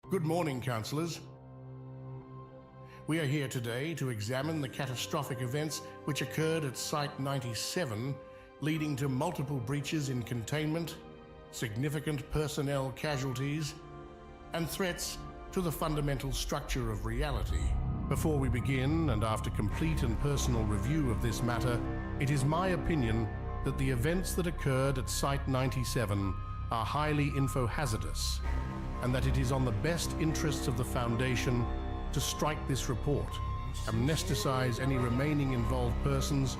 Good morning, councillors. We are here today to examine the catastrophic events which occurred at Site-97, leading to multiple breaches in containment, significant personnel casualties, and threats to the fundamental structure of reality. Before we begin, and after complete and personal review of this matter, it is my opinion that the events that occurred at Site-97 are highly info-hazardous, and that it is on the best interests of the Foundation to strike this report, amnesticize any remaining involved persons,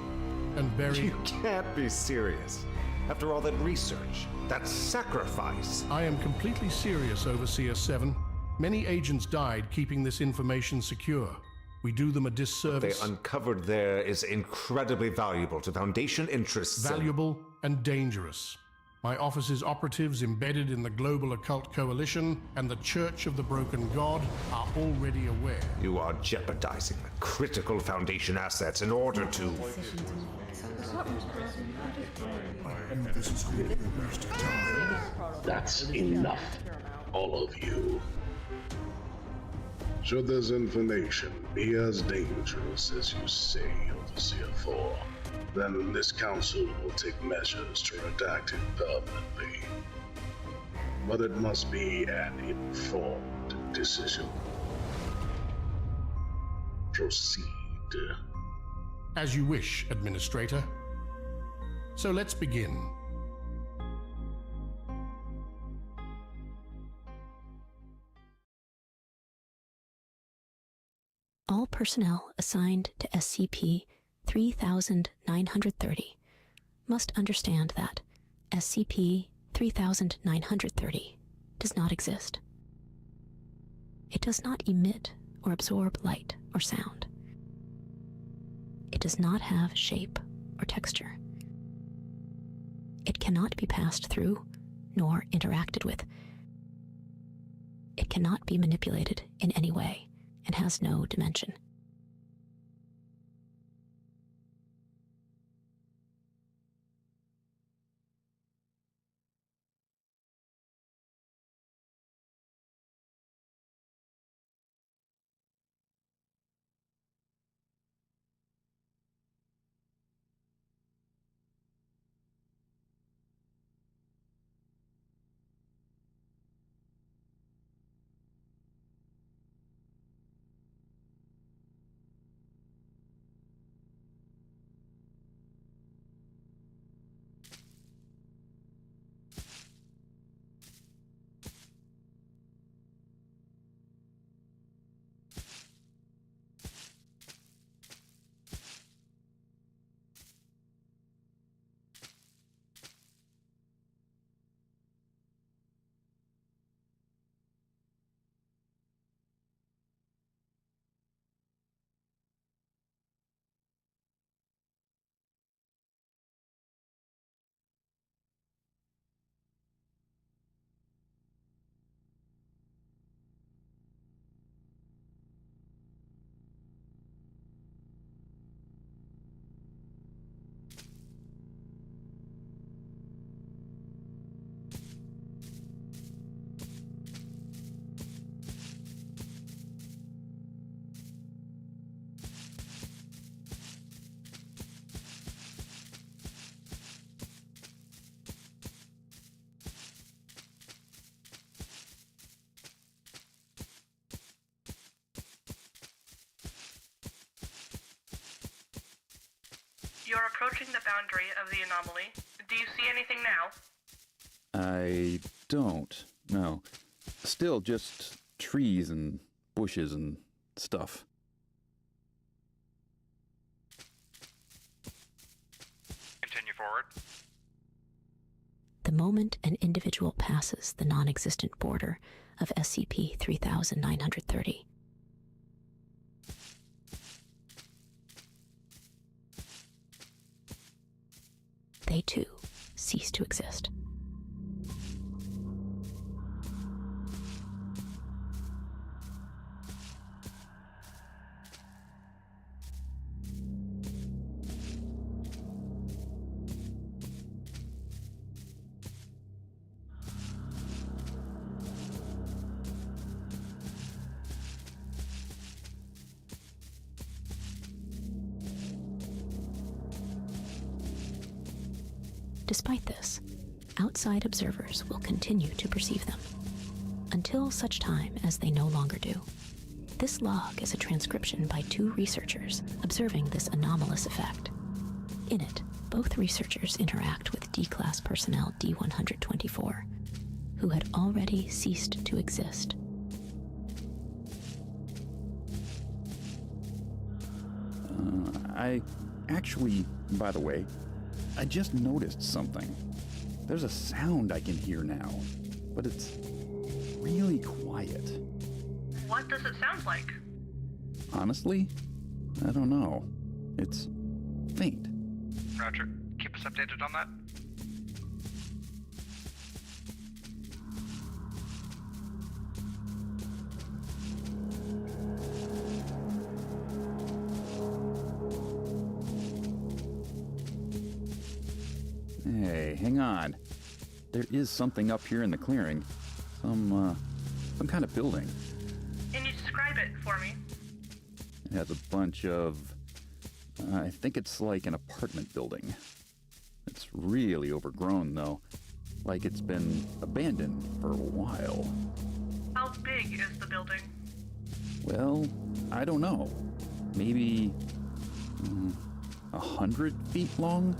and bury... You can't be serious. After all that research, that sacrifice... I am completely serious, Overseer 7. Many agents died keeping this information secure. We do them a disservice. What they uncovered there is incredibly valuable to Foundation interests. Valuable and dangerous. My office's operatives embedded in the Global Occult Coalition and the Church of the Broken God are already aware. You are jeopardizing the critical Foundation assets in order to... That's enough, all of you. Should this information be as dangerous as you say, Overseer 4, then this council will take measures to redact it permanently. But it must be an informed decision. Proceed. As you wish, Administrator. So let's begin. All personnel assigned to SCP 3930 must understand that SCP 3930 does not exist. It does not emit or absorb light or sound. It does not have shape or texture. It cannot be passed through nor interacted with. It cannot be manipulated in any way and has no dimension. You're approaching the boundary of the anomaly. Do you see anything now? I don't, no. Still just trees and bushes and stuff. Continue forward. The moment an individual passes the non-existent border of SCP 3930, they too cease to exist. Despite this, outside observers will continue to perceive them, until such time as they no longer do. This log is a transcription by 2 researchers observing this anomalous effect. In it, both researchers interact with D-Class personnel D-124, who had already ceased to exist. By the way, I just noticed something. There's a sound I can hear now, but it's really quiet. What does it sound like? Honestly, I don't know. It's faint. Roger. Keep us updated on that. Hey, hang on. There is something up here in the clearing. Some kind of building. Can you describe it for me? It has a bunch of... I think it's like an apartment building. It's really overgrown, though. Like it's been abandoned for a while. How big is the building? Well, I don't know. Maybe... 100 feet long?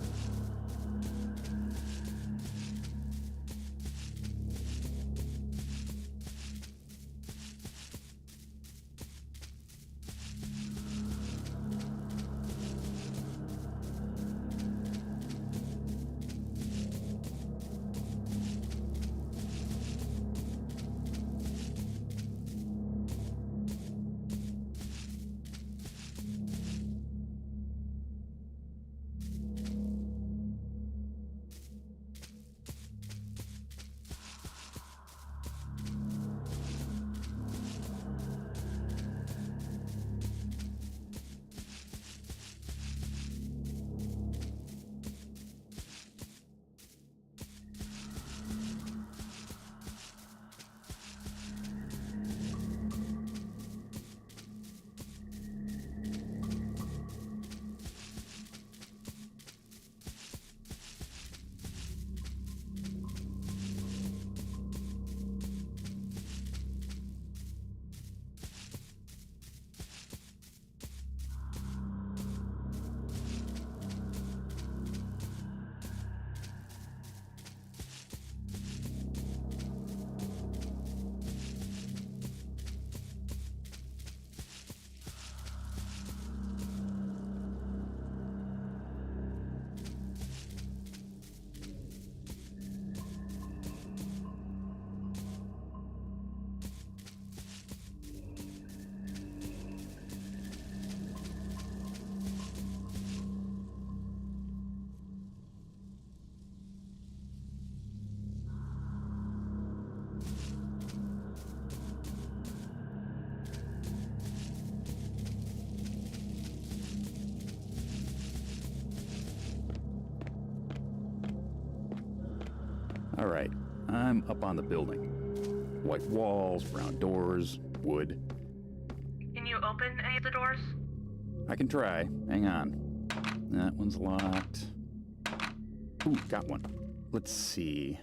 All right, I'm up on the building. White walls, brown doors, wood. Can you open any of the doors? I can try. Hang on. That one's locked. Ooh, got one. Let's see.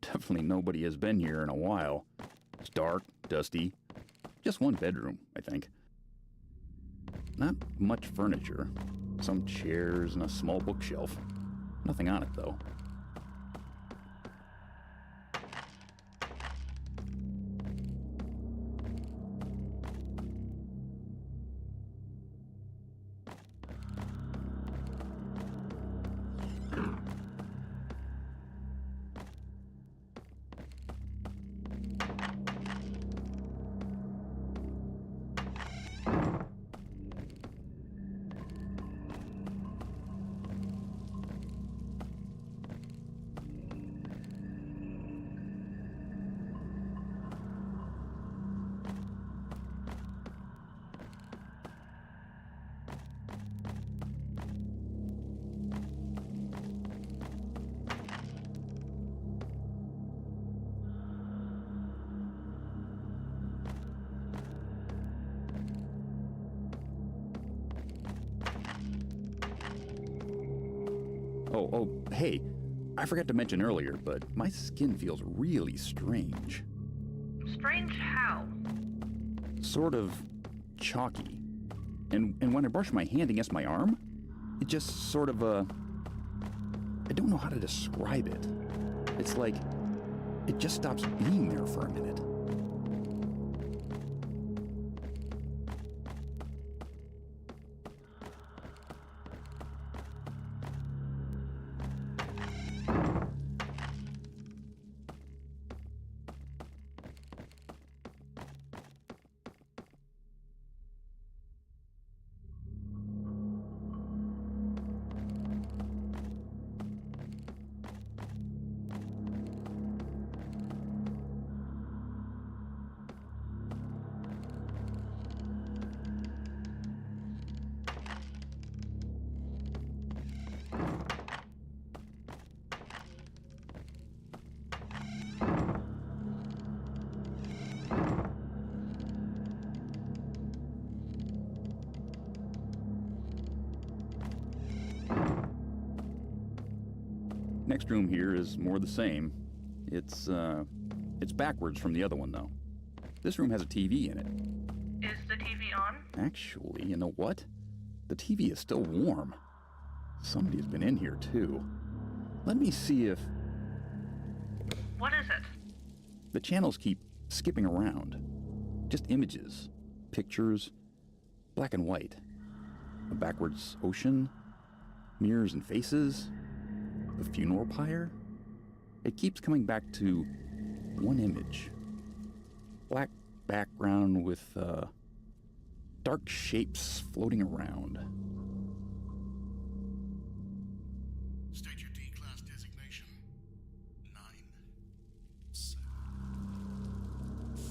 Definitely nobody has been here in a while. It's dark, dusty. Just one bedroom, I think. Not much furniture. Some chairs and a small bookshelf. Nothing on it, though. Oh, hey, I forgot to mention earlier, but my skin feels really strange. Strange how? Sort of chalky. And when I brush my hand against my arm, it just sort of, I don't know how to describe it. It's like, it just stops being there for a minute. Next room here is more the same. It's backwards from the other one, though. This room has a TV in it. Is the TV on? Actually, you know what? The TV is still warm. Somebody's been in here, too. Let me see if... What is it? The channels keep skipping around. Just images, pictures, black and white. A backwards ocean, mirrors and faces, a funeral pyre. It keeps coming back to one image. Black background with dark shapes floating around. State your D-class designation. 9, 7, 4.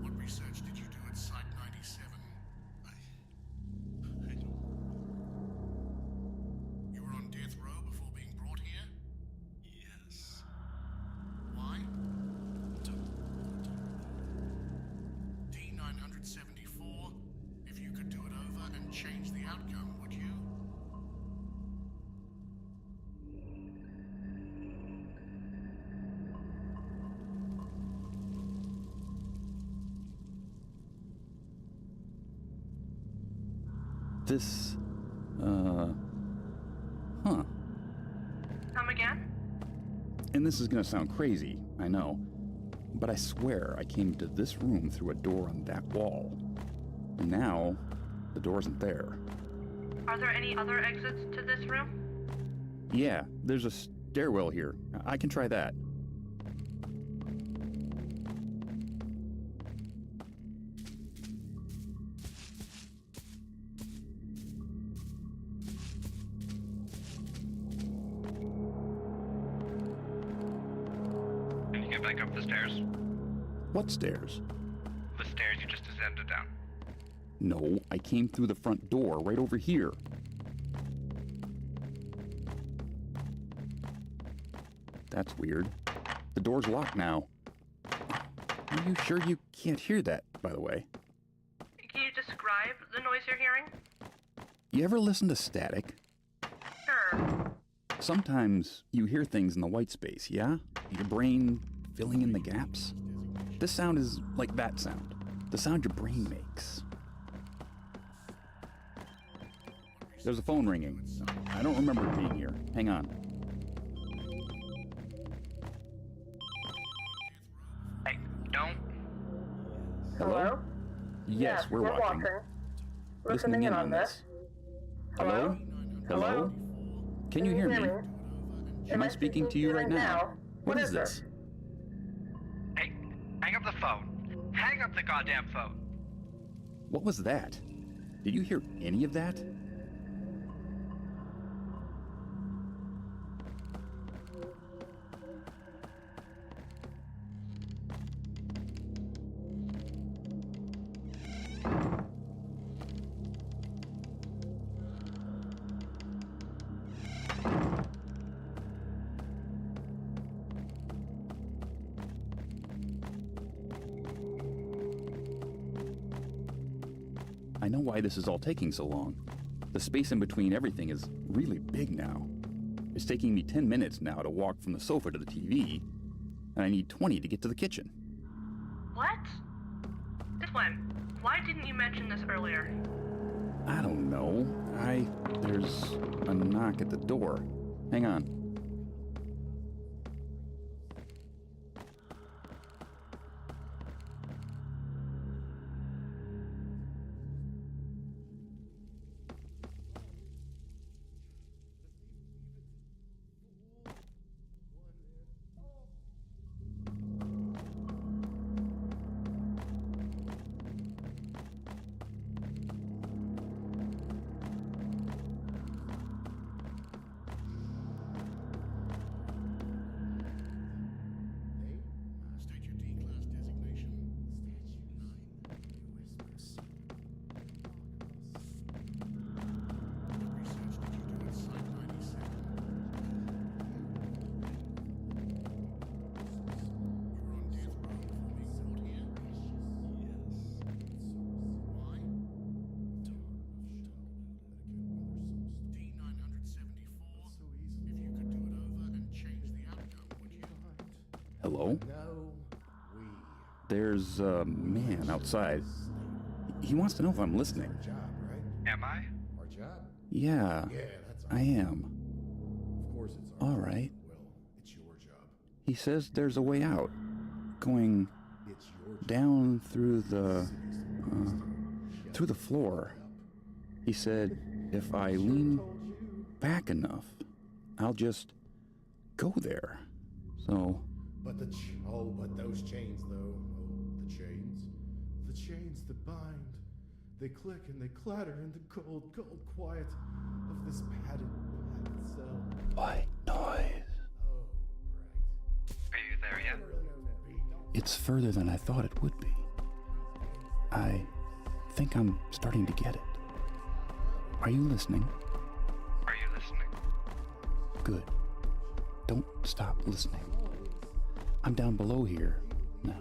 What research did you do at Site 97? I don't... You were on death row before being brought here? Yes. Why? D-974, if you could do it over and change the outcome, would you? This, Come again? And this is gonna sound crazy, I know, but I swear I came to this room through a door on that wall. And now, the door isn't there. Are there any other exits to this room? Yeah, there's a stairwell here. I can try that. Can you get back up the stairs? What stairs? The stairs you just descended down. No, I came through the front door right over here. That's weird. The door's locked now. Are you sure you can't hear that, by the way? Can you describe the noise you're hearing? You ever listen to static? Sure. Sometimes you hear things in the white space, yeah? Your brain filling in the gaps? This sound is like that sound. The sound your brain makes. There's a phone ringing. I don't remember it being here. Hang on. Hey, don't. Hello? Yes, we're watching. Listening in on this. Hello? Hello? Can you hear me? Am I speaking to you right now? What is this? Hey, hang up the phone. Hang up the goddamn phone. What was that? Did you hear any of that? I know why this is all taking so long. The space in between everything is really big now. It's taking me 10 minutes now to walk from the sofa to the TV, and I need 20 to get to the kitchen. What? Since when? Why didn't you mention this earlier? I don't know. There's a knock at the door. Hang on. State your D-class designation. Hello? There's a man outside. He wants to know if I'm listening. Am I? Yeah, I am. All right. He says there's a way out, going down through the floor. He said if I lean back enough, I'll just go there. So... But those chains, though. Oh, the chains. The chains that bind. They click and they clatter in the cold, cold quiet of this padded cell. White noise. Oh, right. Are you there yet? It's further than I thought it would be. I think I'm starting to get it. Are you listening? Are you listening? Good. Don't stop listening. I'm down below here now.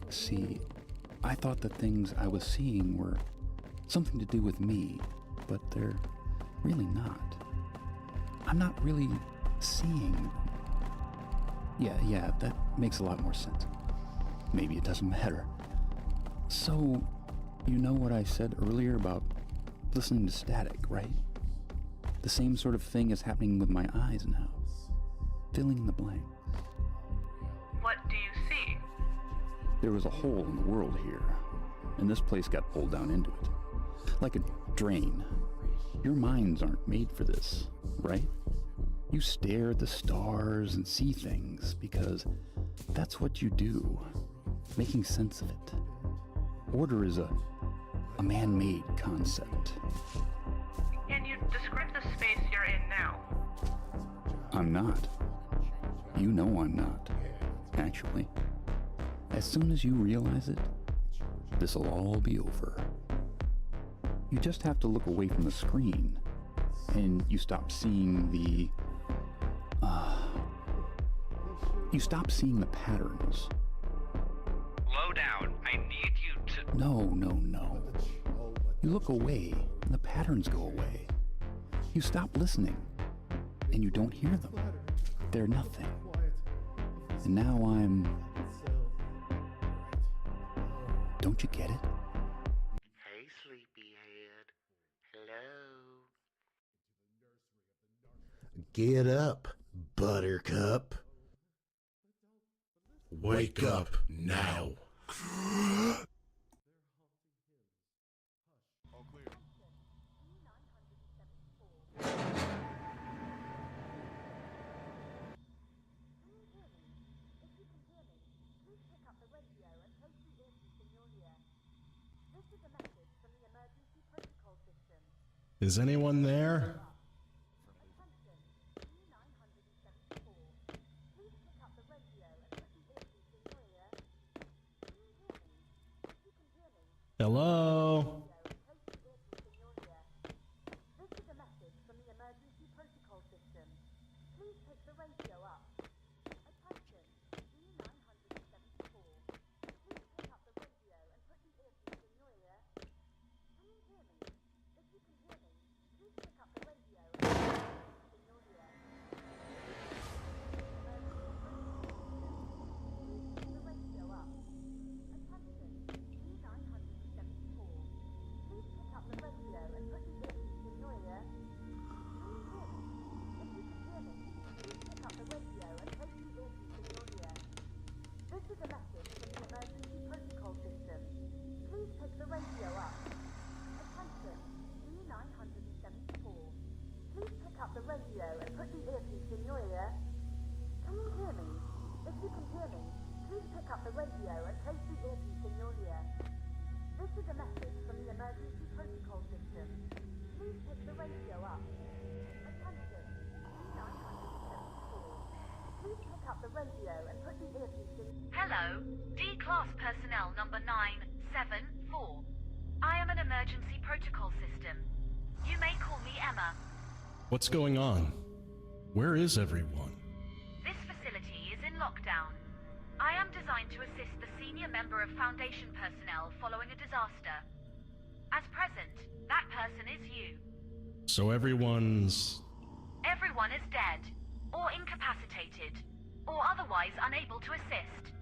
See, I thought the things I was seeing were something to do with me, but they're really not. I'm not really seeing. Yeah, that makes a lot more sense. Maybe it doesn't matter. So, you know what I said earlier about listening to static, right? The same sort of thing is happening with my eyes now. Filling in the blanks. What do you see? There was a hole in the world here, and this place got pulled down into it. Like a drain. Your minds aren't made for this, right? You stare at the stars and see things because that's what you do, making sense of it. Order is a man-made concept. Can you describe the space you're in now? I'm not. You know I'm not, actually. As soon as you realize it, this'll all be over. You just have to look away from the screen, and you stop seeing the... you stop seeing the patterns. Slow down. I need you to... No. You look away, and the patterns go away. You stop listening, and you don't hear them. They're nothing. And now I'm... Don't you get it? Hey, sleepyhead. Hello. Get up, Buttercup. Wake up now. Is anyone there? Hello? This is a message from the emergency protocol system. Please pick the radio up. Attention, D974. Please pick up the radio and put the earpiece in your ear. Can you hear me? If you can hear me, you can hear me, please pick up the radio and place the earpiece in your ear. This is a message from the emergency protocol system. Please pick the radio up. Attention, D974. Please pick up the radio and put the earpiece in. Hello, D-Class personnel number 974. I am an emergency protocol system. You may call me Emma. What's going on? Where is everyone? This facility is in lockdown. I am designed to assist the senior member of Foundation personnel following a disaster. As present, that person is you. So everyone's... Everyone is dead, or incapacitated, or otherwise unable to assist.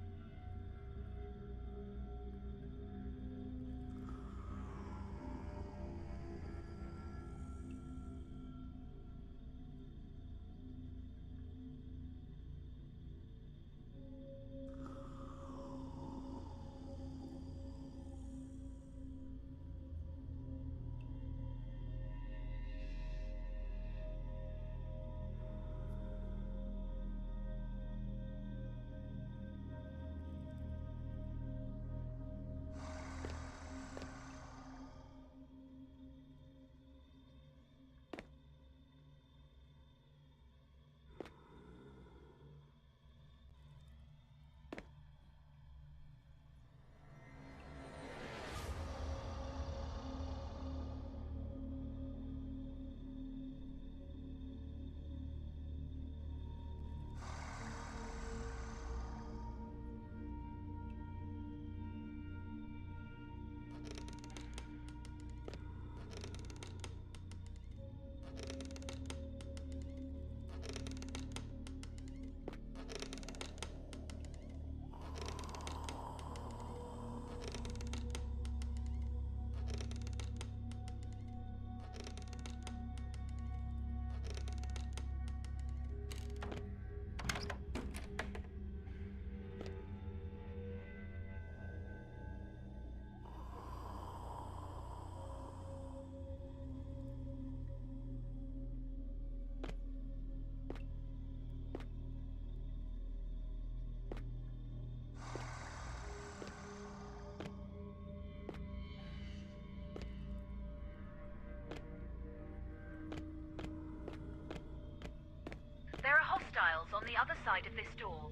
There are hostiles on the other side of this door.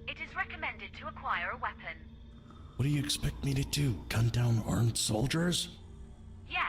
It is recommended to acquire a weapon. What do you expect me to do? Gun down armed soldiers? Yes.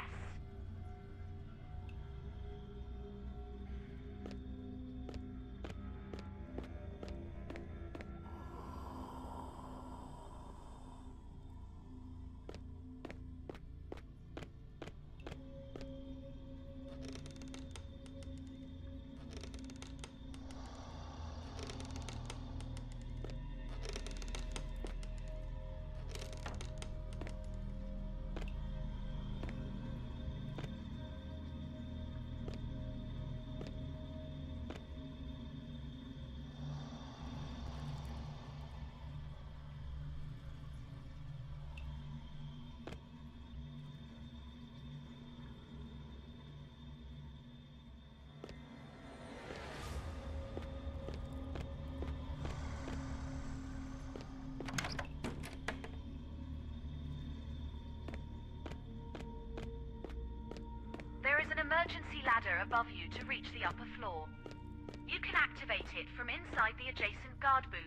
There is an emergency ladder above you to reach the upper floor. You can activate it from inside the adjacent guard booth.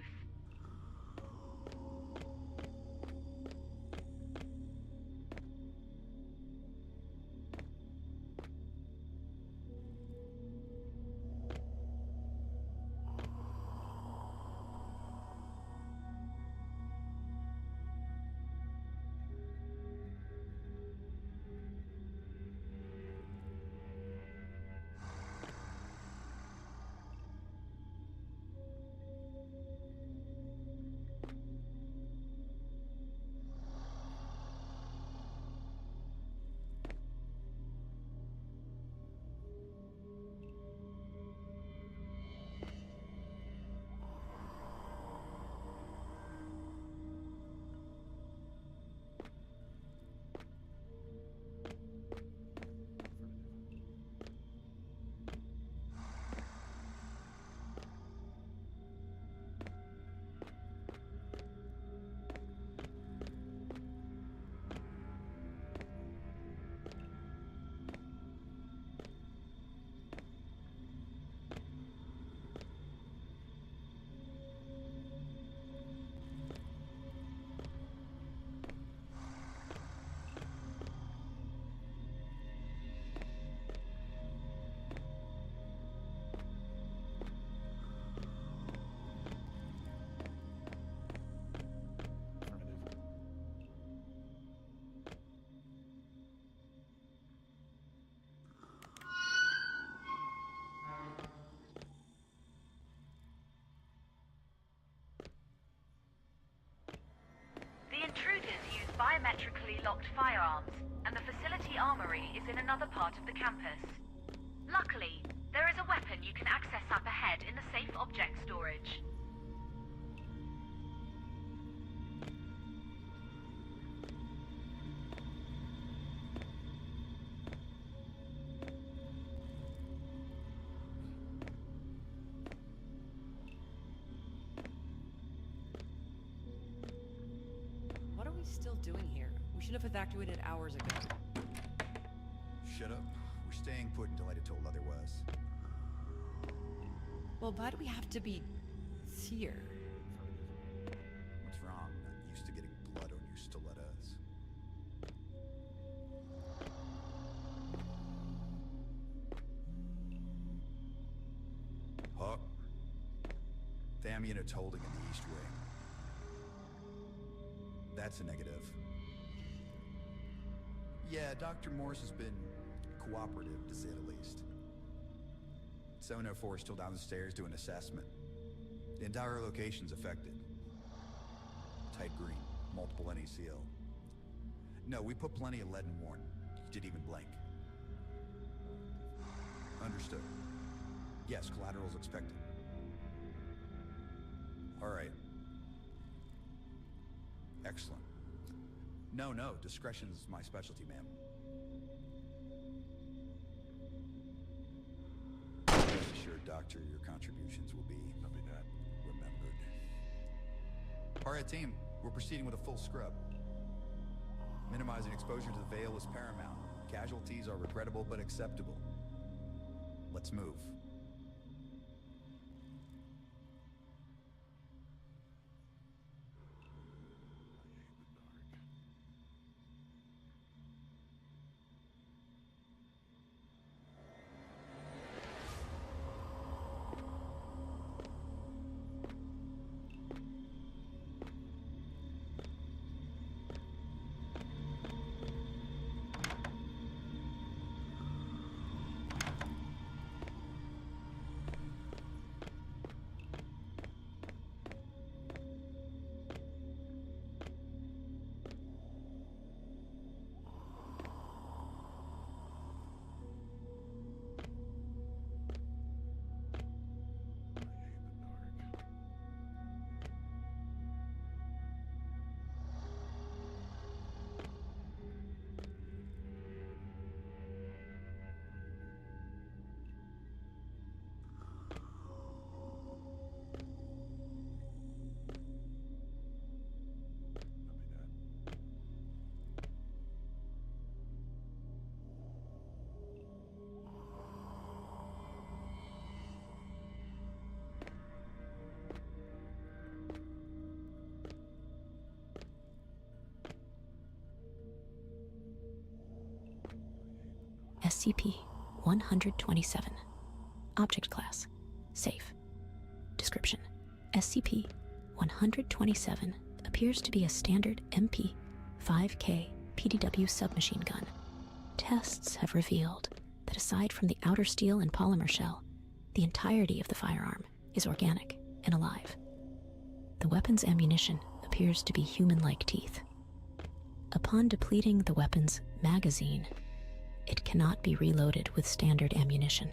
biometrically locked firearms, and the facility armory is in another part of the campus. Luckily, there is a weapon you can access up ahead in the safe object storage. What are we still doing here? We should have evacuated hours ago. Shut up. We're staying put until I'm told otherwise. Well, why do we have to be here? What's wrong? Not used to getting blood on your stilettos. Hawk. Tham unit's holding in the East Wing. That's a negative. Yeah, Dr. Morse has been cooperative, to say the least. 704 is still down the stairs doing assessment. The entire location's affected. Type green, multiple NACL. No, we put plenty of lead and warn. You didn't even blink. Understood. Yes, collateral's expected. All right. Excellent. No, discretion's my specialty, ma'am. Rest assured, Doctor, your contributions will be remembered. All right, team, we're proceeding with a full scrub. Minimizing exposure to the veil is paramount. Casualties are regrettable but acceptable. Let's move. SCP-127. Object Class: Safe. Description: SCP-127 appears to be a standard MP-5K PDW submachine gun. Tests have revealed that aside from the outer steel and polymer shell, the entirety of the firearm is organic and alive. The weapon's ammunition appears to be human-like teeth. Upon depleting the weapon's magazine, it cannot be reloaded with standard ammunition.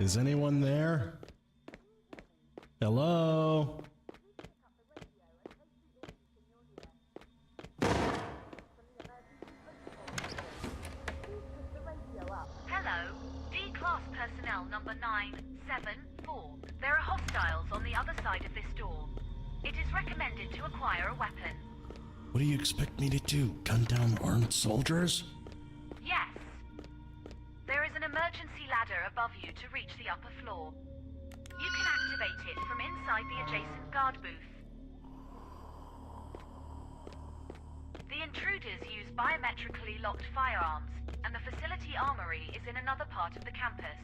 Is anyone there? Hello? Hello, D-Class personnel number 974. There are hostiles on the other side of this door. It is recommended to acquire a weapon. What do you expect me to do? Gun down armed soldiers? Yes. There is an emergency ladder above you to reach the upper floor. You can activate it from inside the adjacent guard booth. The intruders use biometrically locked firearms, and the facility armory is in another part of the campus.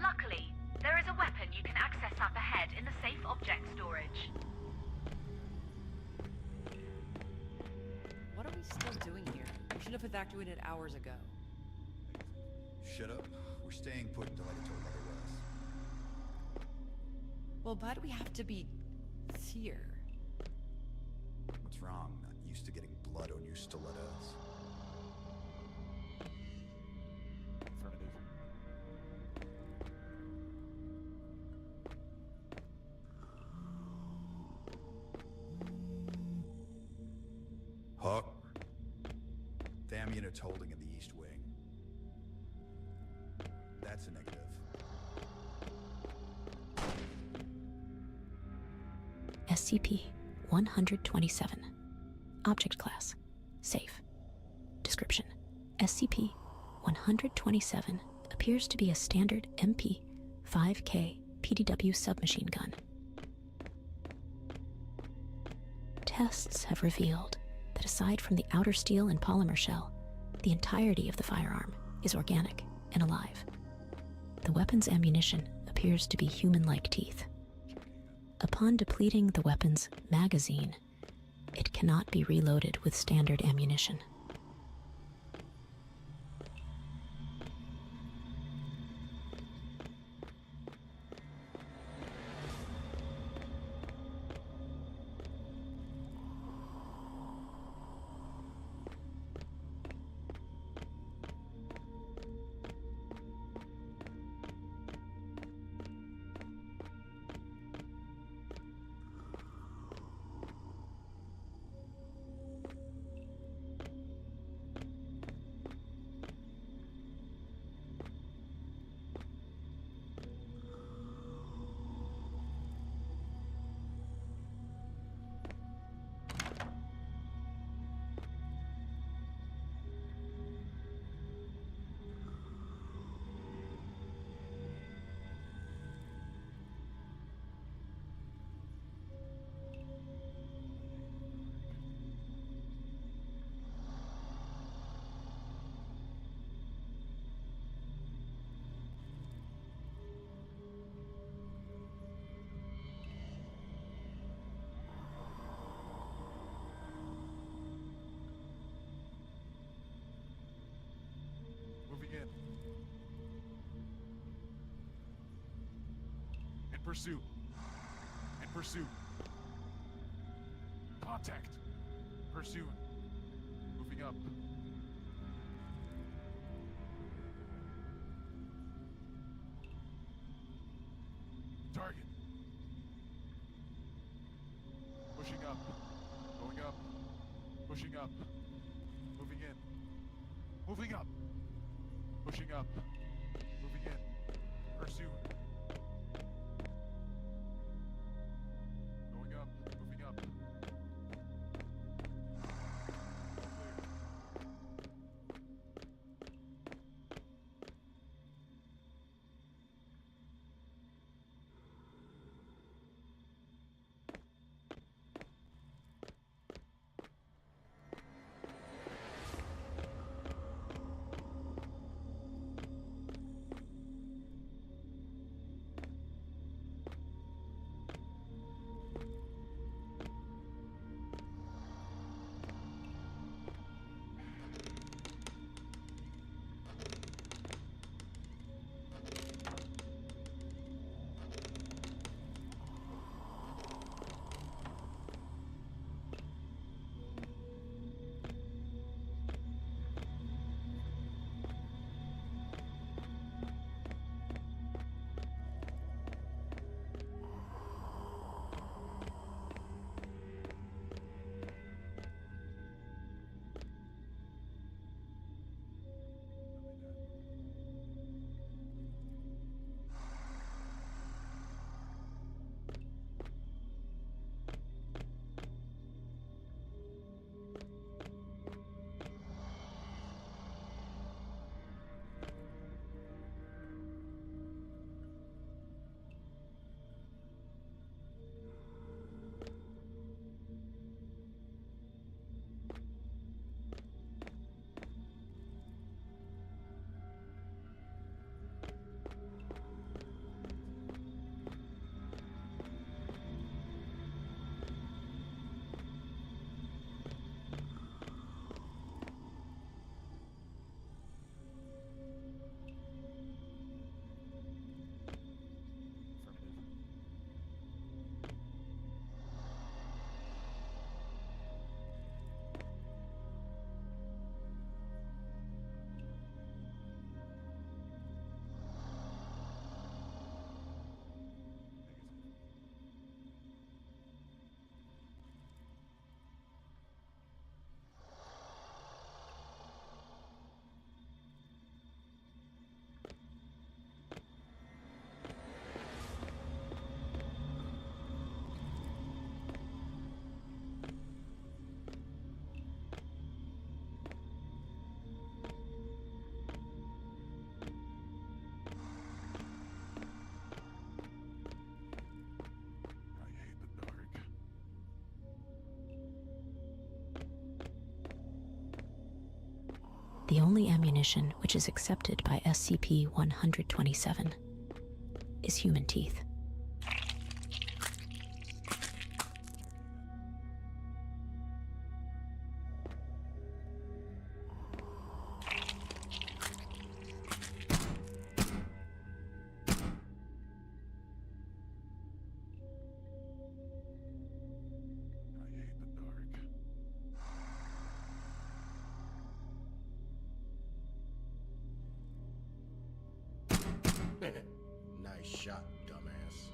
Luckily, there is a weapon you can access up ahead in the safe object storage. What are we still doing here? We should have evacuated hours ago. Shut up. We're staying put until I get told otherwise. Well, why do we have to be here? What's wrong? Not used to getting blood on your stilettos. Affirmative. Hawk. Damn units holding in the East Wing. That's a negative. SCP-127. Object Class: Safe. Description: SCP-127 appears to be a standard MP-5K PDW submachine gun. Tests have revealed that aside from the outer steel and polymer shell, the entirety of the firearm is organic and alive. The weapon's ammunition appears to be human-like teeth. Upon depleting the weapon's magazine, it cannot be reloaded with standard ammunition. Moving in. In pursuit. In pursuit. Contact. Pursuit. Moving up. Target. Pushing up. Going up. Pushing up. Moving in. Moving up. Pushing up. Moving in. Pursuit. Going up. Moving up. Clear. The only ammunition which is accepted by SCP-127 is human teeth. Nice shot, dumbass.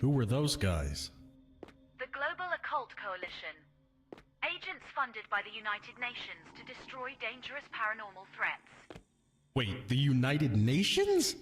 Who were those guys? The Global Occult Coalition. Agents funded by the United Nations to destroy dangerous paranormal threats. Wait, the United Nations?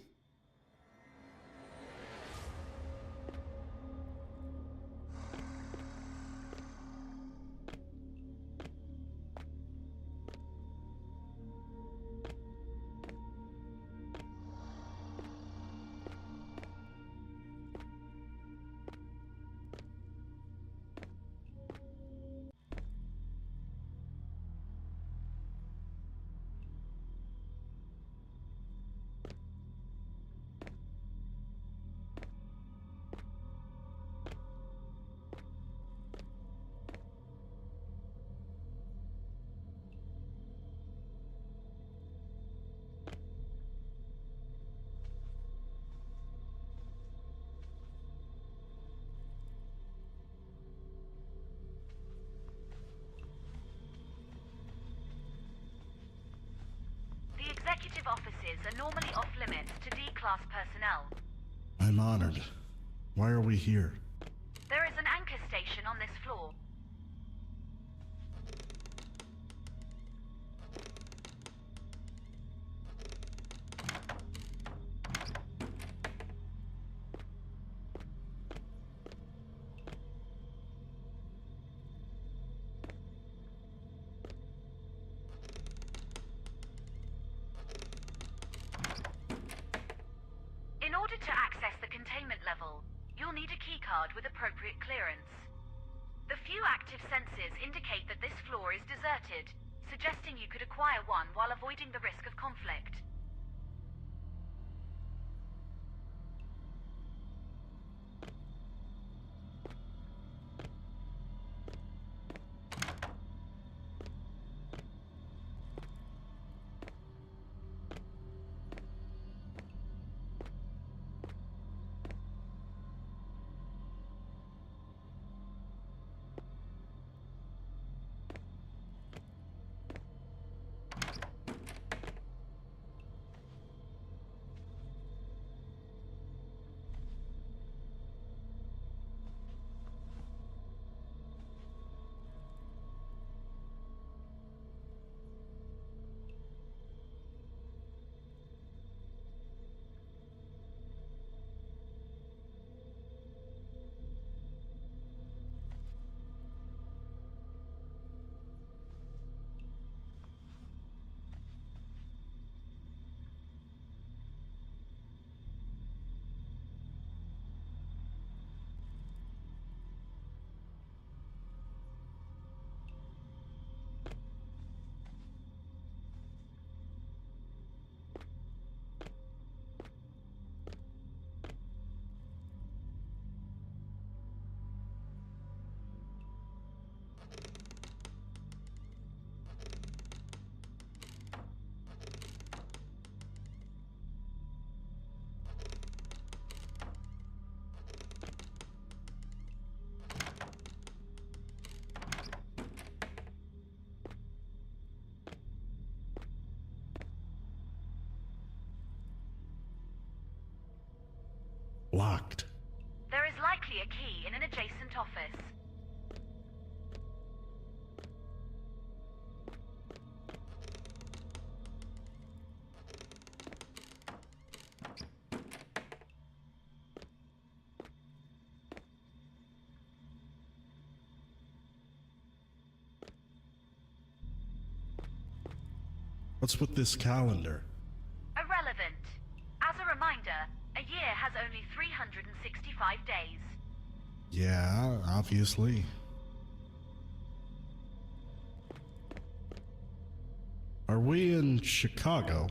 The executive offices are normally off-limits to D-Class personnel. I'm honored. Why are we here? There is an anchor station on this floor. courtyard with appropriate clearance. The few active sensors indicate that this floor is deserted, suggesting you could acquire one while avoiding the risk of conflict. Locked. There is likely a key in an adjacent office. What's with this calendar? Irrelevant. As a reminder, a year has only 365 days. Yeah, obviously. Are we in Chicago?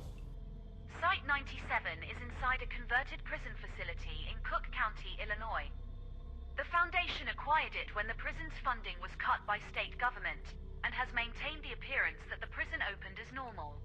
Site 97 is inside a converted prison facility in Cook County, Illinois. The Foundation acquired it when the prison's funding was cut by state government, and has maintained the appearance that the prison opened as normal.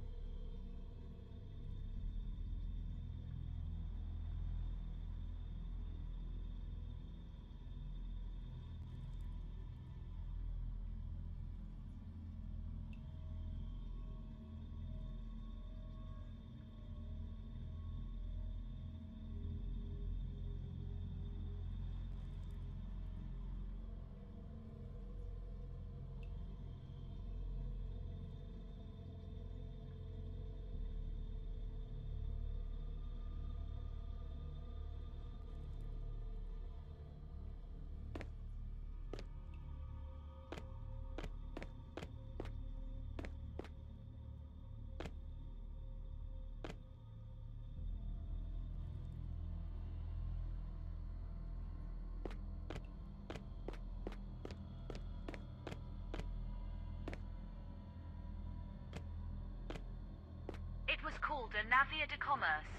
It was called a navire de commerce.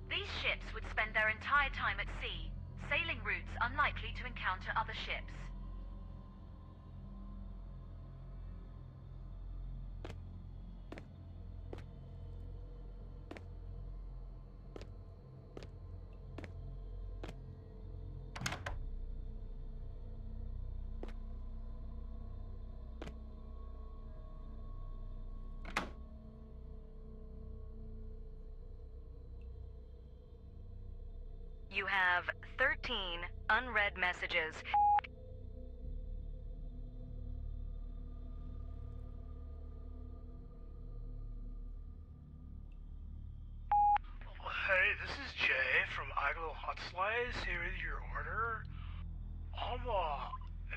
These ships would spend their entire time at sea, sailing routes unlikely to encounter other ships. You have 13 unread messages. Hey, this is Jay from Iglo Hot Slice here with your order.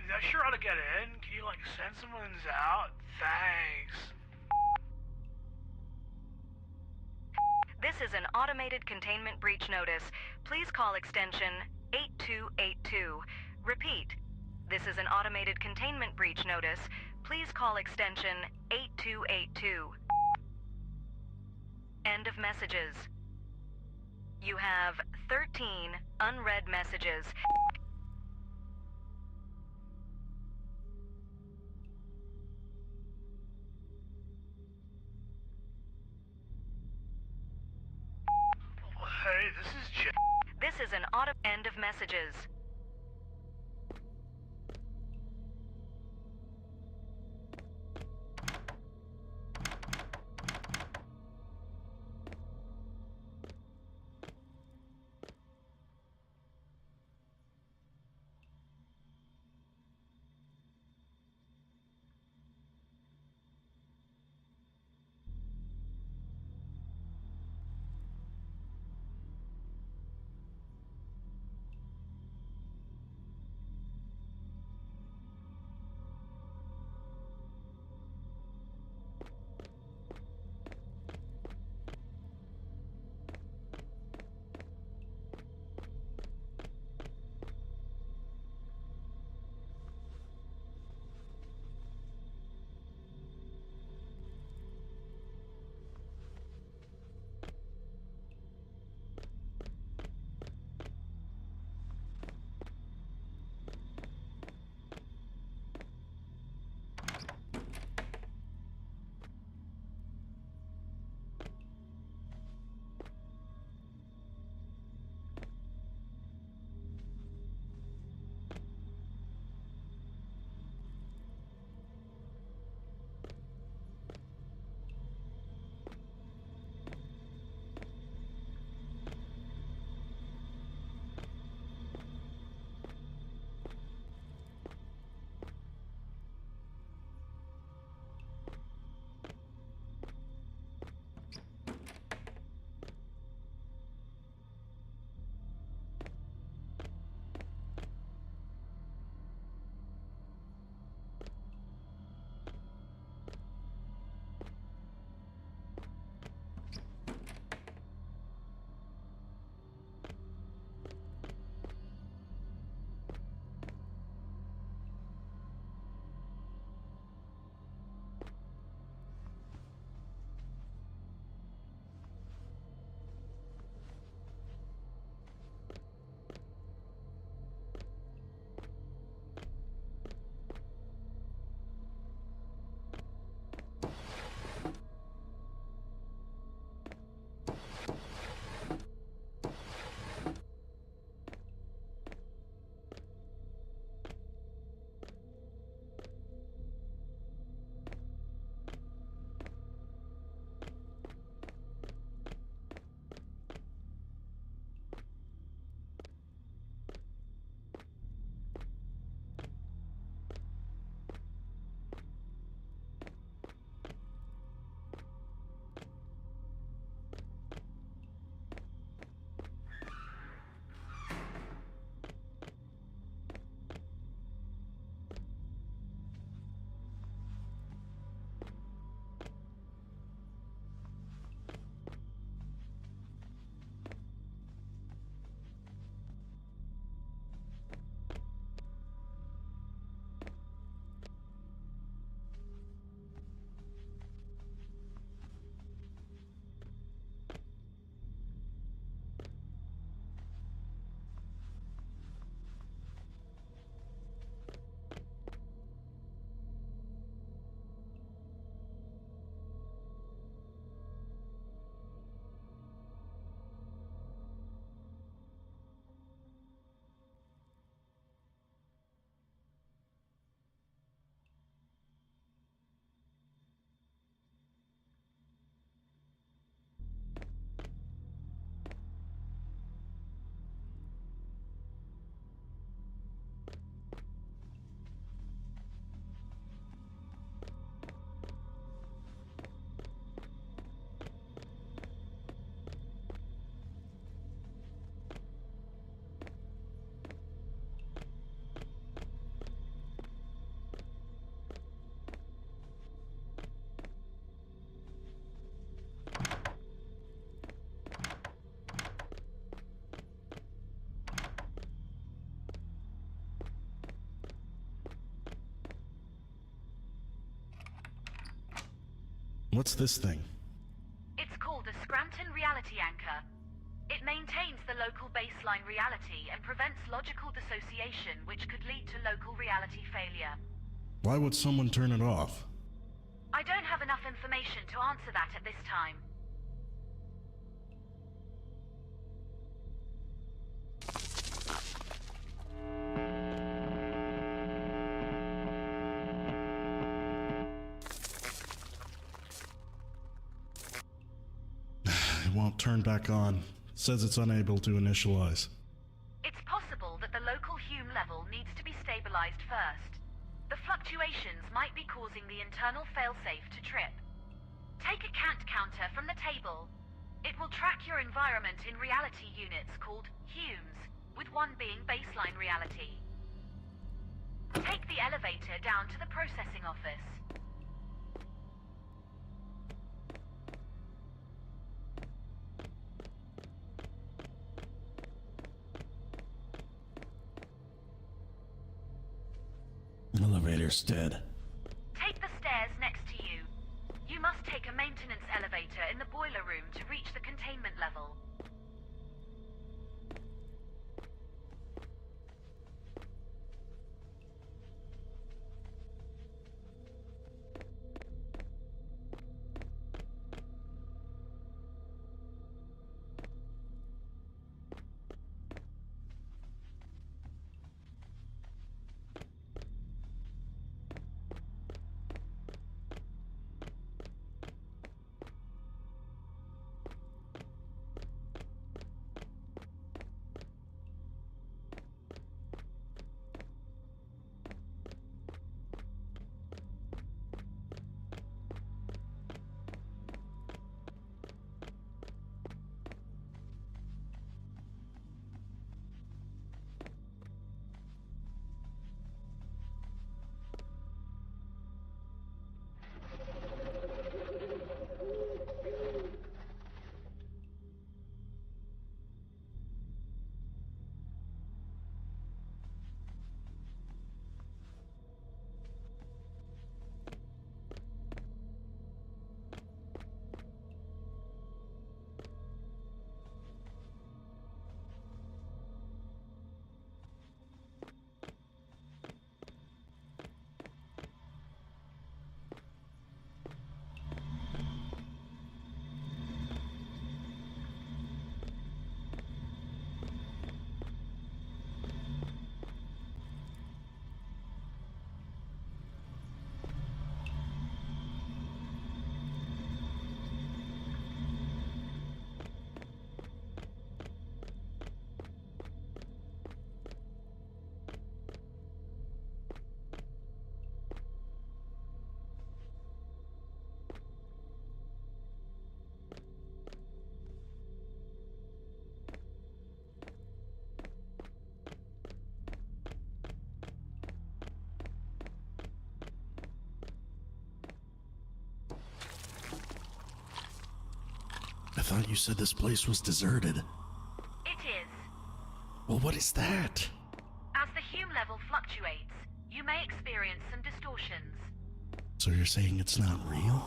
Not sure how to get in. Can you, send someone out? Thanks. This is an automated containment breach notice. Please call extension 8282. Repeat. This is an automated containment breach notice. Please call extension 8282. End of messages. You have 13 unread messages. Hey, this is Jeff. This is an auto end of messages. What's this thing? It's called a Scranton Reality Anchor. It maintains the local baseline reality and prevents logical dissociation, which could lead to local reality failure. Why would someone turn it off? I don't have enough information to answer that at this time. It won't turn back on. Says it's unable to initialize. It's possible that the local Hume level needs to be stabilized first. The fluctuations might be causing the internal failsafe to trip. Take a cant counter from the table. It will track your environment in reality units called Humes, with one being baseline reality. Take the elevator down to the processing office. Elevator's dead. Take the stairs next to you. You must take a maintenance elevator in the boiler room to reach the containment level. I thought you said this place was deserted. It is. Well, what is that? As the Hume level fluctuates, you may experience some distortions. So you're saying it's not real?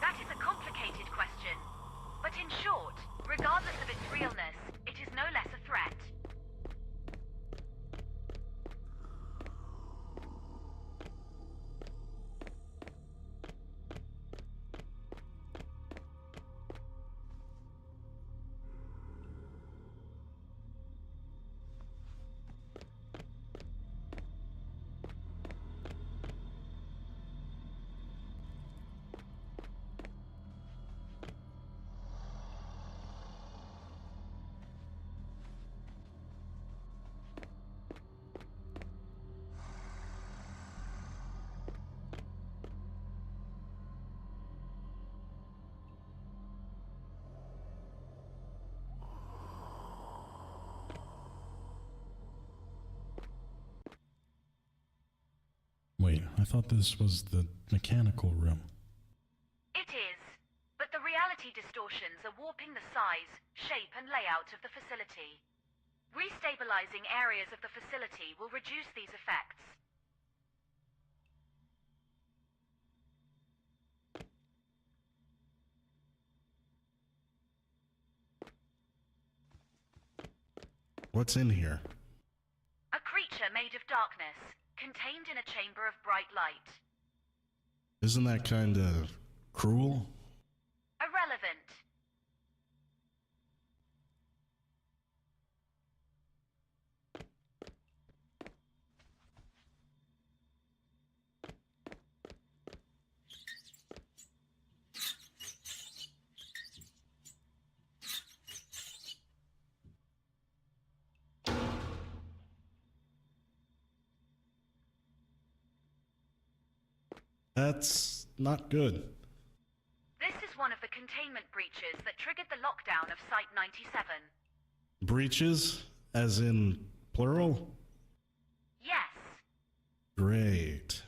That is a complicated question. But in short, regardless of its realness, it is no less a threat. Wait, I thought this was the mechanical room. It is, but the reality distortions are warping the size, shape, and layout of the facility. Restabilizing areas of the facility will reduce these effects. What's in here? A creature made of darkness, contained in a chamber of bright light. Isn't that kinda cruel? Irrelevant. That's not good. This is one of the containment breaches that triggered the lockdown of Site-97. Breaches? As in plural? Yes. Great.